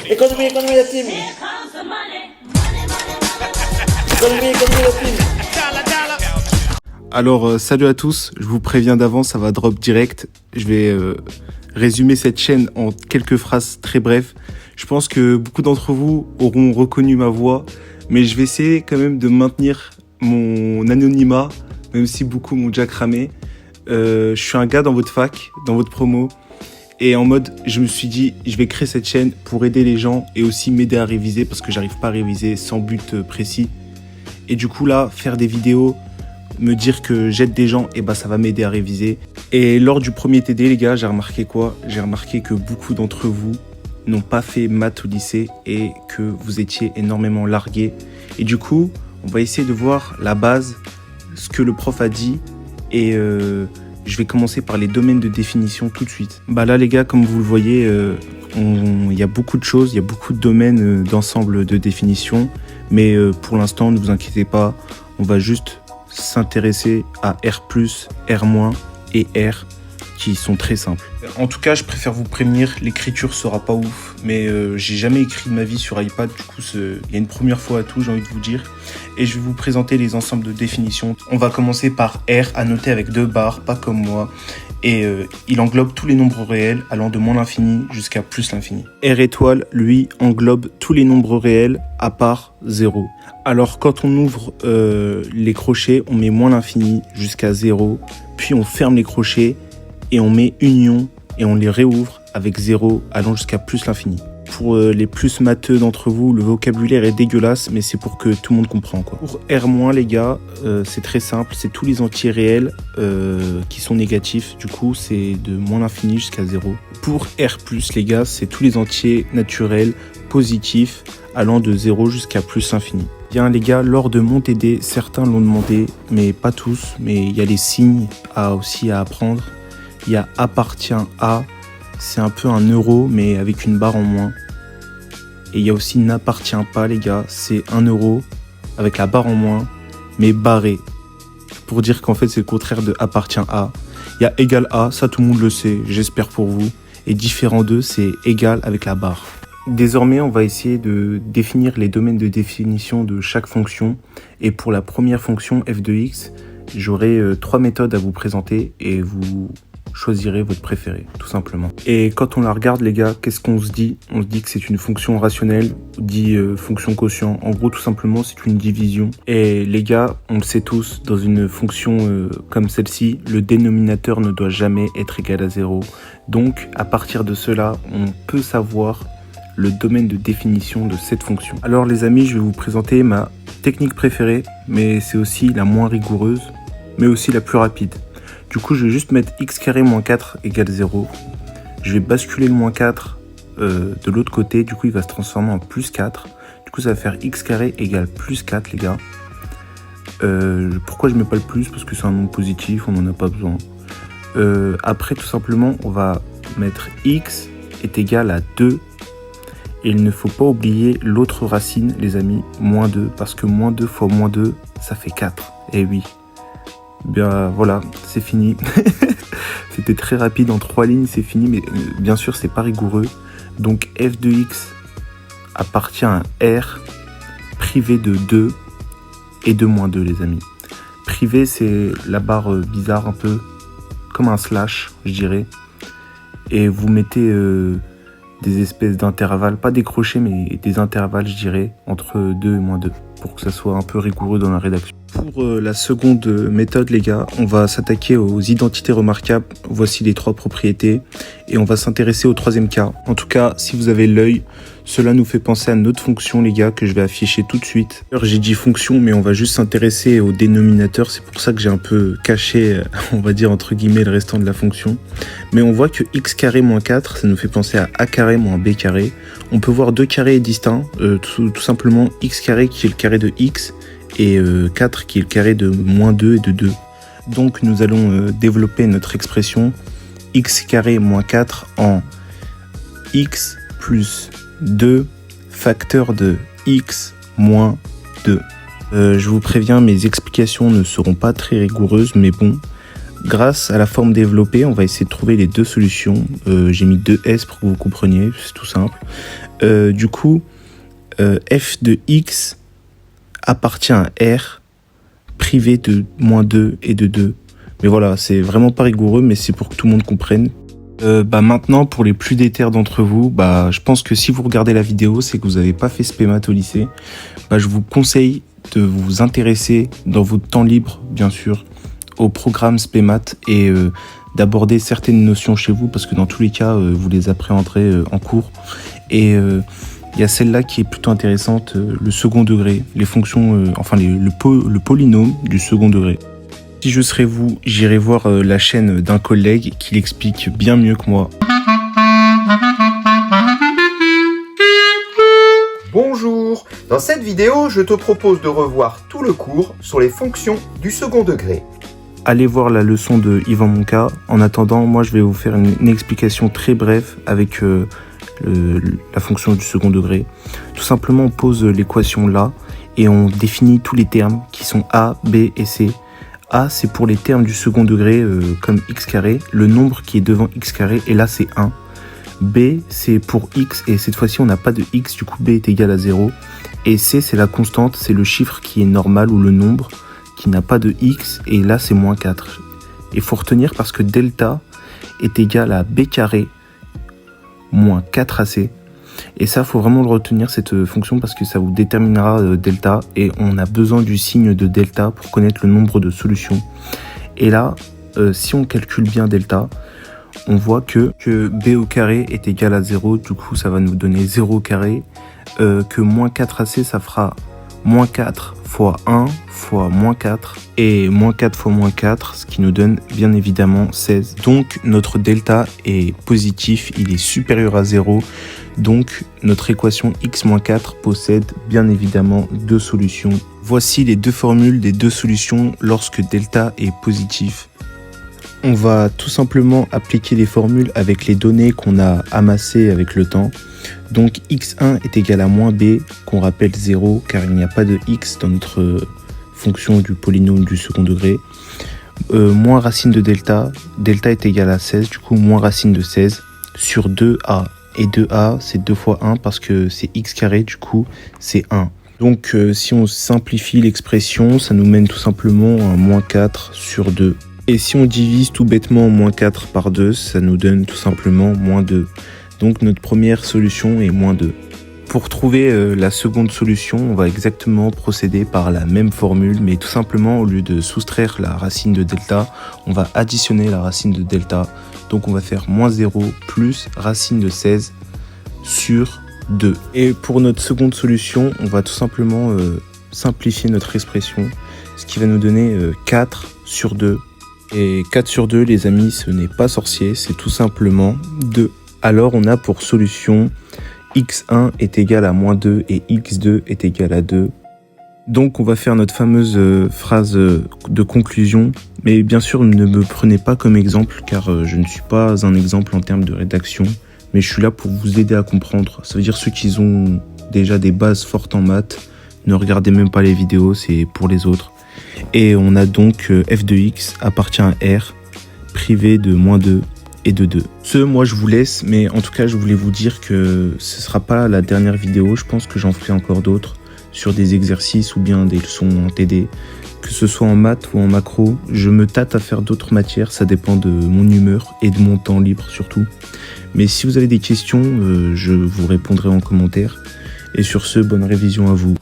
Économie la team. Économie la team. Alors, salut à tous, je vous préviens d'avance, ça va drop direct. Je vais résumer cette chaîne en quelques phrases très brèves. Je pense que beaucoup d'entre vous auront reconnu ma voix, mais je vais essayer quand même de maintenir mon anonymat, même si beaucoup m'ont déjà cramé. Je suis un gars dans votre fac, dans votre promo, et en mode, je me suis dit, je vais créer cette chaîne pour aider les gens et aussi m'aider à réviser, parce que j'arrive pas à réviser sans but précis. Et du coup là, faire des vidéos, me dire que j'aide des gens, et bah ça va m'aider à réviser. Et lors du premier TD, les gars, j'ai remarqué quoi? J'ai remarqué que beaucoup d'entre vous n'ont pas fait maths au lycée et que vous étiez énormément largués. Et du coup, on va essayer de voir la base, ce que le prof a dit, et je vais commencer par les domaines de définition tout de suite. Bah là les gars, comme vous le voyez, il y a beaucoup de choses, il y a beaucoup de domaines d'ensemble de définition, mais pour l'instant, ne vous inquiétez pas, on va juste s'intéresser à R+, R- et R, qui sont très simples. En tout cas, je préfère vous prévenir, l'écriture sera pas ouf, mais j'ai jamais écrit de ma vie sur iPad, du coup il y a une première fois à tout, j'ai envie de vous dire. Et je vais vous présenter les ensembles de définitions. On va commencer par R, à noter avec 2 barres, pas comme moi. Et il englobe tous les nombres réels allant de moins l'infini jusqu'à plus l'infini. R étoile, lui, englobe tous les nombres réels à part 0. Alors quand on ouvre les crochets, on met moins l'infini jusqu'à 0, puis on ferme les crochets et on met union et on les réouvre avec 0 allant jusqu'à plus l'infini. Pour les plus matheux d'entre vous, le vocabulaire est dégueulasse, mais c'est pour que tout le monde comprend quoi. Pour R-, les gars, c'est très simple, c'est tous les entiers réels qui sont négatifs, du coup c'est de moins l'infini jusqu'à 0. Pour R+, les gars, c'est tous les entiers naturels positifs allant de 0 jusqu'à plus l'infini. Bien les gars, lors de mon TD, certains l'ont demandé, mais pas tous, mais il y a les signes aussi à apprendre. Il y a appartient à, c'est un peu un euro mais avec une barre en moins. Et il y a aussi n'appartient pas les gars, c'est 1 euro avec la barre en moins mais barré. Pour dire qu'en fait c'est le contraire de appartient à. Il y a égal à, ça tout le monde le sait, j'espère pour vous. Et différent d'eux, c'est égal avec la barre. Désormais, on va essayer de définir les domaines de définition de chaque fonction. Et pour la première fonction f de x, j'aurai 3 méthodes à vous présenter et vous choisirez votre préféré, tout simplement. Et quand on la regarde, les gars, qu'est-ce qu'on se dit? On se dit que c'est une fonction rationnelle, dit fonction quotient. En gros, tout simplement, c'est une division. Et les gars, on le sait tous, dans une fonction comme celle-ci, le dénominateur ne doit jamais être égal à 0. Donc, à partir de cela, on peut savoir le domaine de définition de cette fonction. Alors les amis, je vais vous présenter ma technique préférée, mais c'est aussi la moins rigoureuse, mais aussi la plus rapide. Du coup, je vais juste mettre x carré moins 4 égale 0. Je vais basculer le moins 4 de l'autre côté, du coup il va se transformer en plus 4. Du coup ça va faire x carré égale plus 4 les gars. Pourquoi je mets pas le plus? Parce que c'est un nombre positif, on n'en a pas besoin. Après tout simplement, on va mettre x est égal à 2. Et il ne faut pas oublier l'autre racine, les amis, moins 2, parce que moins 2 fois moins 2, ça fait 4. Et oui. Bien voilà, c'est fini. C'était très rapide, en 3 lignes, c'est fini, mais bien sûr, c'est pas rigoureux. Donc f de x appartient à R, privé de 2 et de moins 2, les amis. Privé, c'est la barre bizarre, un peu comme un slash, je dirais. Et vous mettez des espèces d'intervalles, pas des crochets, mais des intervalles, je dirais, entre 2 et moins 2, pour que ça soit un peu rigoureux dans la rédaction. Pour la seconde méthode, les gars, on va s'attaquer aux identités remarquables. Voici les 3 propriétés. Et on va s'intéresser au troisième cas. En tout cas, si vous avez l'œil, cela nous fait penser à notre fonction, les gars, que je vais afficher tout de suite. Alors, j'ai dit fonction, mais on va juste s'intéresser au dénominateur. C'est pour ça que j'ai un peu caché, on va dire, entre guillemets, le restant de la fonction. Mais on voit que x carré moins 4, ça nous fait penser à a carré moins b carré. On peut voir 2 carrés distincts. Tout simplement, x carré qui est le carré de x. Et 4 qui est le carré de moins 2 et de 2. Donc nous allons développer notre expression x carré moins 4 en x plus 2 facteur de x moins 2. Je vous préviens, mes explications ne seront pas très rigoureuses, mais bon, grâce à la forme développée, on va essayer de trouver les deux solutions. J'ai mis 2S pour que vous compreniez, c'est tout simple. Du coup, f de x appartient à R, privé de -2 et de 2. Mais voilà, c'est vraiment pas rigoureux, mais c'est pour que tout le monde comprenne. Maintenant, pour les plus déter d'entre vous, je pense que si vous regardez la vidéo, c'est que vous n'avez pas fait SPEMAT au lycée. Je vous conseille de vous intéresser dans votre temps libre, bien sûr, au programme SPEMAT et d'aborder certaines notions chez vous, parce que dans tous les cas, vous les appréhenderez en cours. Et il y a celle-là qui est plutôt intéressante, le second degré, les fonctions, le polynôme du second degré. Si je serais vous, j'irais voir la chaîne d'un collègue qui l'explique bien mieux que moi. Bonjour, dans cette vidéo, je te propose de revoir tout le cours sur les fonctions du second degré. Allez voir la leçon de Yvan Monca. En attendant, moi je vais vous faire une explication très brève avec la fonction du second degré. Tout simplement, on pose l'équation là et on définit tous les termes qui sont A, B et C. A, c'est pour les termes du second degré comme x carré, le nombre qui est devant x carré, et là c'est 1. B, c'est pour x, et cette fois-ci on n'a pas de x, du coup b est égal à 0. Et C, c'est la constante, c'est le chiffre qui est normal ou le nombre qui n'a pas de x, et là c'est -4. Il faut retenir parce que delta est égal à b carré moins 4ac. Et ça, faut vraiment le retenir, cette fonction, parce que ça vous déterminera delta, et on a besoin du signe de delta pour connaître le nombre de solutions. Et là, si on calcule bien delta, on voit que b au carré est égal à 0, du coup ça va nous donner 0 au carré, que -4ac, ça fera -4 fois 1 fois -4, et -4 fois -4, ce qui nous donne bien évidemment 16. Donc notre delta est positif, il est supérieur à 0, donc notre équation x-4 possède bien évidemment deux solutions. Voici les deux formules des deux solutions lorsque delta est positif. On va tout simplement appliquer les formules avec les données qu'on a amassées avec le temps. Donc x1 est égal à -b, qu'on rappelle 0 car il n'y a pas de x dans notre fonction du polynôme du second degré. Moins racine de delta, delta est égal à 16, du coup moins racine de 16 sur 2a. Et 2a c'est 2 fois 1 parce que c'est x carré, du coup c'est 1. Donc si on simplifie l'expression, ça nous mène tout simplement à -4 sur 2. Et si on divise tout bêtement -4 par 2, ça nous donne tout simplement -2. Donc notre première solution est -2. Pour trouver la seconde solution, on va exactement procéder par la même formule, mais tout simplement, au lieu de soustraire la racine de delta, on va additionner la racine de delta. Donc on va faire -0 plus racine de 16 sur 2. Et pour notre seconde solution, on va tout simplement simplifier notre expression, ce qui va nous donner 4 sur 2. Et 4 sur 2, les amis, ce n'est pas sorcier, c'est tout simplement 2. Alors on a pour solution x1 est égal à -2 et x2 est égal à 2. Donc on va faire notre fameuse phrase de conclusion, mais bien sûr ne me prenez pas comme exemple car je ne suis pas un exemple en termes de rédaction, mais je suis là pour vous aider à comprendre. Ça veut dire ceux qui ont déjà des bases fortes en maths, ne regardez même pas les vidéos, c'est pour les autres. Et on a donc f de x appartient à R, privé de -2 et de 2. Moi je vous laisse, mais en tout cas je voulais vous dire que ce sera pas la dernière vidéo, je pense que j'en ferai encore d'autres sur des exercices ou bien des leçons en TD, que ce soit en maths ou en macro. Je me tâte à faire d'autres matières, ça dépend de mon humeur et de mon temps libre surtout. Mais si vous avez des questions, je vous répondrai en commentaire. Et sur ce, bonne révision à vous.